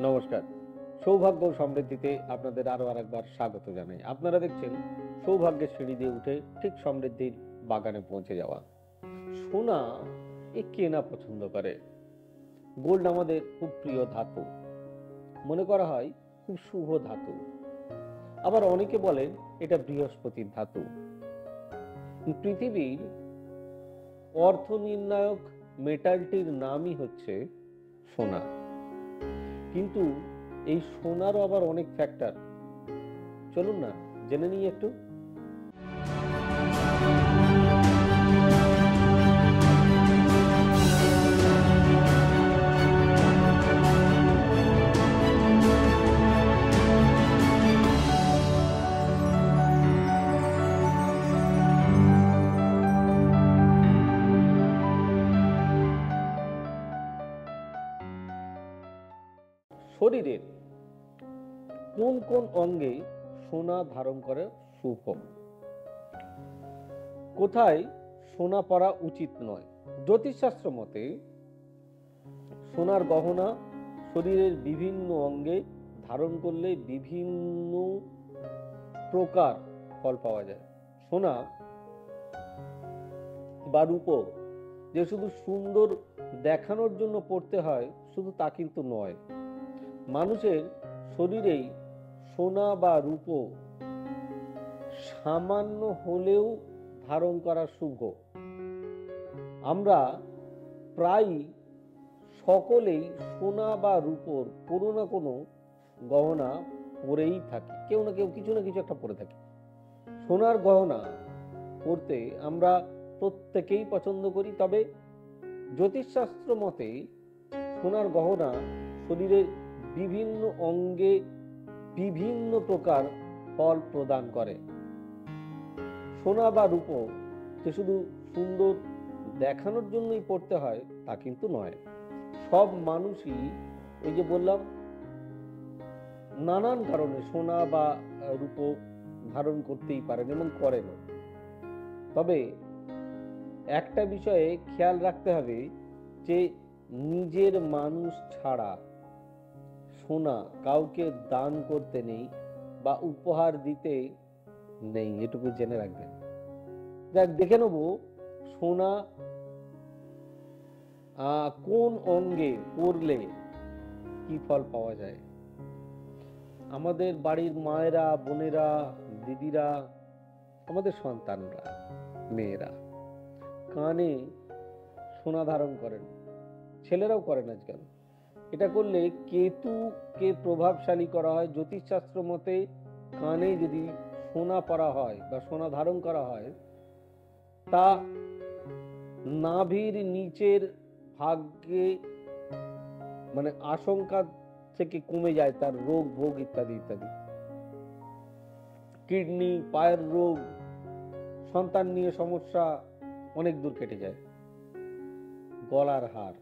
নমস্কার। সৌভাগ্য ও সমৃদ্ধিতে আপনাদের আরো আরেকবার স্বাগত জানাই। আপনারা দেখছেন সৌভাগ্যের সিঁড়ি দিয়ে উঠে ঠিক সমৃদ্ধির বাগানে পৌঁছে যাওয়া। সোনা কে না পছন্দ করে? গোল্ড আমাদের খুব প্রিয় ধাতু, মনে করা হয় খুব শুভ ধাতু। আবার অনেকে বলেন এটা বৃহস্পতির ধাতু। পৃথিবীর অর্থ নির্ণায়ক মেটালটির নামই হচ্ছে সোনা। কিন্তু এই সোনারও আবার অনেক ফ্যাক্টর, চলুন না জেনে নিই একটু। শরীরের কোন কোন অঙ্গে সোনা ধারণ করে শুভ, কোথায় সোনা পরা উচিত নয়? জ্যোতিষশাস্ত্র মতে সোনার গহনা শরীরের বিভিন্ন অঙ্গে ধারণ করলে বিভিন্ন প্রকার ফল পাওয়া যায়। সোনা বা রূপো যে শুধু সুন্দর দেখানোর জন্য পড়তে হয় শুধু তা কিন্তু নয়। মানুষের শরীরেই সোনা বা রূপো সামান্য হলেও ধারণ করা শুভ। আমরা প্রায় সকলেই সোনা বা রূপোর কোনো না কোনো গহনা পরেই থাকি, কেউ না কেউ কিছু না কিছু একটা পরে থাকি। সোনার গহনা পরতে আমরা প্রত্যেকেই পছন্দ করি, তবে জ্যোতিষশাস্ত্র মতে সোনার গহনা শরীরের বিভিন্ন অঙ্গে বিভিন্ন প্রকার ফল প্রদান করে। সোনা বা রূপো যে শুধু সুন্দর দেখানোর জন্যই পড়তে হয় তা কিন্তু নয়। সব মানুষই ওই যে বললাম নানান কারণে সোনা বা রূপো ধারণ করতেই পারেন এবং করেন। তবে একটা বিষয়ে খেয়াল রাখতে হবে যে নিজের মানুষ ছাড়া সোনা কাউকে দান করতে নেই বা উপহার দিতে নেই, এটুকু জেনে রাখবেন। দেখ দেখে নেব সোনা কোন অঙ্গে পড়লে কি ফল পাওয়া যায়। আমাদের বাড়ির মায়েরা, বোনেরা, দিদিরা, আমাদের সন্তানরা, মেয়েরা কানে সোনা ধারণ করেন, ছেলেরাও করেন আজকাল। এটা করলে কেতুকে প্রভাবশালী করা হয়। জ্যোতিষশাস্ত্র মতে কানে যদি সোনা পরা হয় বা সোনা ধারণ করা হয় তা নাভির নিচের ভাগে মানে আশঙ্কা থেকে কমে যায়, তার রোগ ভোগ ইত্যাদি ইত্যাদি। কিডনি, পায়ের রোগ, সন্তান নিয়ে সমস্যা অনেক দূর কেটে যায়। গলার হার,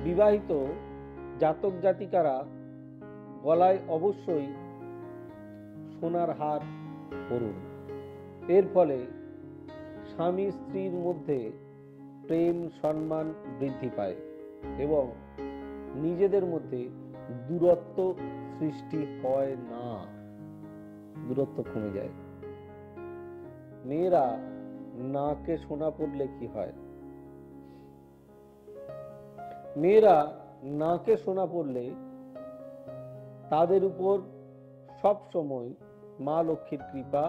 বিবাহিত জাতক জাতিকারা গলায় অবশ্যই সোনার হার পরুন। এর ফলে স্বামী স্ত্রীর মধ্যে প্রেম সম্মান বৃদ্ধি পায় এবং নিজেদের মধ্যে দূরত্ব সৃষ্টি হয় না, দূরত্ব কমে যায়। মেয়েরা নাকে সোনা পড়লে কি হয়? মেয়েরা নাকে সোনা পড়লে তাদের উপর সব সময় মা লক্ষ্মীর কৃপা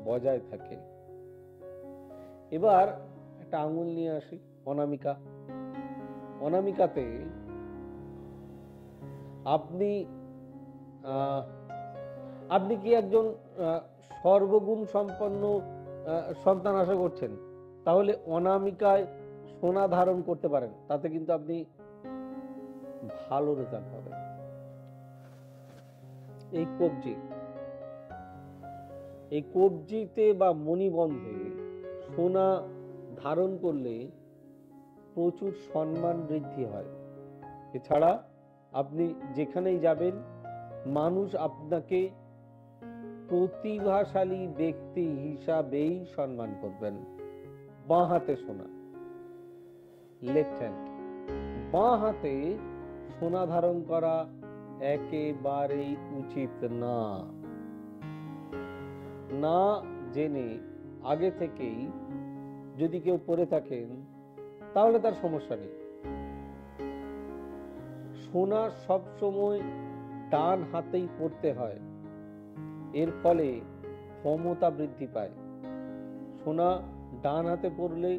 বজায় থাকে। এবার একটা আঙুল নিয়ে আসি, অনামিকা। অনামিকাতে আপনি আপনি কি একজন সর্বগুণ সম্পন্ন সন্তান আশা করছেন, তাহলে অনামিকায় সোনা ধারণ করতে পারেন, তাতে কিন্তু আপনি ভালো রেজাল্ট পাবেন। এই কবজিতে বা মণিবন্ধে সোনা ধারণ করলে প্রচুর সম্মান বৃদ্ধি হয়। এছাড়া আপনি যেখানেই যাবেন মানুষ আপনাকে প্রতিভাশালী ব্যক্তি হিসাবেই সম্মান করবেন। বাঁ হাতে সোনা, লেফট হ্যান্ড। বাঁ হাতে সোনা ধারণ করা একেবারেই উচিত না। না জেনে আগে থেকেই যদি কেউ পরে থাকেন তাহলে তার সমস্যা নেই। সোনা সবসময় ডান হাতেই পরতে হয়, এর ফলে ক্ষমতা বৃদ্ধি পায়। সোনা ডান হাতে পরলে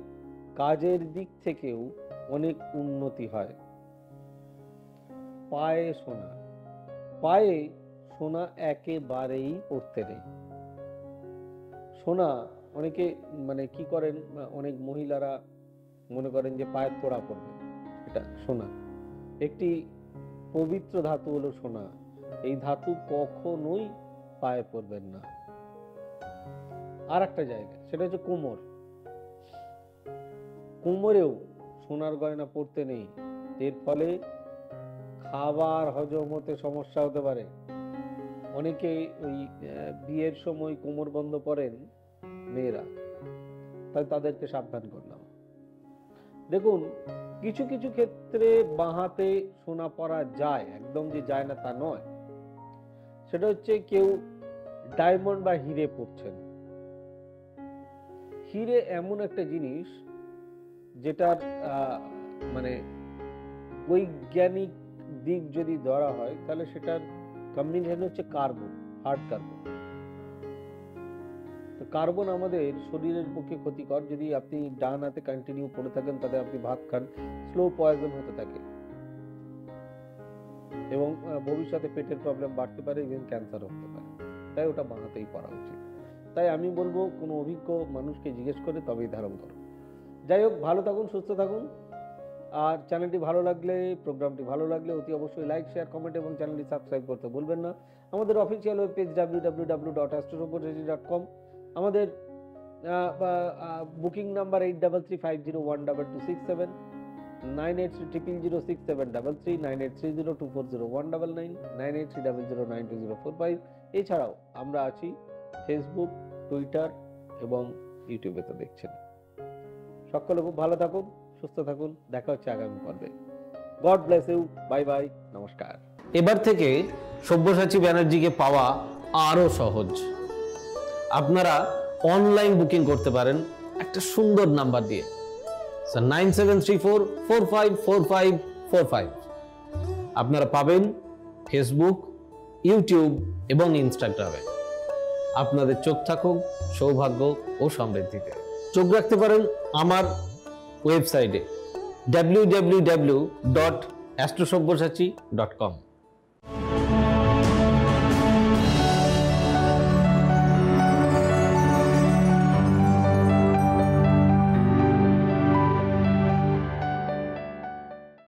কাজের দিক থেকেও অনেক উন্নতি হয়। পায়ে সোনা, পায়ে সোনা একেবারেই পরতে নেই। সোনা অনেকে কি করেন, অনেক মহিলারা মনে করেন যে পায়ের তোড়া পরবে, এটা সোনা একটি পবিত্র ধাতু হলো সোনা। এই ধাতু কখনোই পায়ে পরবেন না। আর একটা জায়গা, সেটা হচ্ছে কোমর। কোমরেও সোনার গয়না পরতে নেই, এর ফলে খাবার হজম হতে সমস্যা হতে পারে। অনেকে ওই বিয়ের সময় কোমর বন্ধ পরেন মেয়েরা, তাই তাদেরকে সাবধান করলাম। দেখুন, কিছু কিছু ক্ষেত্রে বাঁ হাতে সোনা পরা যায়, একদম যে যায় না তা নয়। সেটা হচ্ছে কেউ ডায়মন্ড বা হিরে পরছেন। হিরে এমন একটা জিনিস যেটার বৈজ্ঞানিক দিক যদি ধরা হয় তাহলে সেটার কম্বিনেশন হচ্ছে কার্বন, হার্ড কার্বন। তো কার্বন আমাদের শরীরের পক্ষে ক্ষতিকর। যদি আপনি ডান হাতে কন্টিনিউ পড়ে থাকেন তাহলে আপনি ভাত খান, স্লো পয়জন হতে থাকে এবং ভবিষ্যতে পেটের প্রবলেম বাড়তে পারে, ইভেন ক্যান্সার হতে পারে। তাই ওটা বাঁ হাতেই পড়া উচিত। তাই আমি বলবো কোনো অভিজ্ঞ মানুষকে জিজ্ঞেস করে তবেই ধারণ করো। যাই হোক, ভালো থাকুন, সুস্থ থাকুন। আর চ্যানেলটি ভালো লাগলে, প্রোগ্রামটি ভালো লাগলে অতি অবশ্যই লাইক, শেয়ার, কমেন্ট এবং চ্যানেলটি সাবস্ক্রাইব করতে ভুলবেন না। আমাদের অফিসিয়াল ওয়েব পেজ www.astrosabhashachi.com। আমাদের বুকিং নাম্বার 8335012267, 9830067333, 9830240199, 9830092045। এছাড়াও আমরা আছি ফেসবুক, টুইটার এবং ইউটিউবে, তো দেখছেন। সকলে খুব ভালো থাকুন, সুস্থ থাকুন। দেখা হচ্ছে আগামী পর্বে। God bless you. Bye bye, নমস্কার। এবার থেকে সব্যসাচী ব্যানার্জিকে পাওয়া আরো সহজ। আপনারা অনলাইন বুকিং করতে পারেন একটা সুন্দর নাম্বার দিয়ে, 9734454545। আপনারা পাবেন ফেসবুক, ইউটিউব এবং ইনস্টাগ্রামে। আপনাদের চোখ থাকুক সৌভাগ্য ও সমৃদ্ধিতে। চোখ রাখতে পারেন আমার ওয়েবসাইটে www.astrosabhashachi.com।